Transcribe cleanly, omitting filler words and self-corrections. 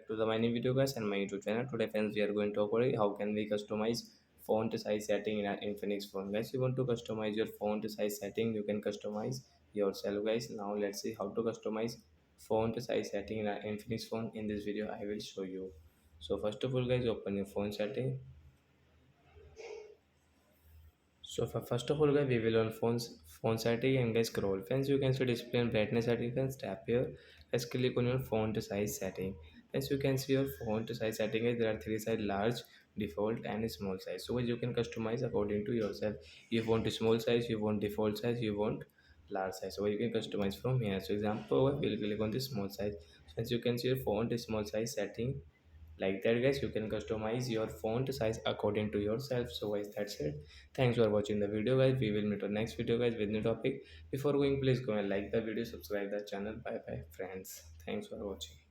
To the my new video guys and my YouTube channel. Today friends we are going to talk about how can we customize font size setting in our Infinix phone. Guys, you want to customize your font size setting, you can customize yourself guys. Now let's see how to customize font size setting in our Infinix phone. In this video I will show you. So first of all guys, open your phone setting. So for first of all guys, we will on phone setting and guys scroll. Friends, you can see display and brightness setting. Friends, tap here. Let's click on your font size setting. As you can see your font size setting is there are three size: large, default and small size. So you can customize according to yourself. You want small size, you want default size, you want large size. So you can customize from here. So example, we'll click on the small size. So as you can see your font small size setting like that guys. You can customize your font size according to yourself. So guys, that's it. Thanks for watching the video guys. We will meet on next video guys with new topic. Before going, please go and like the video, subscribe the channel. Bye bye friends, thanks for watching.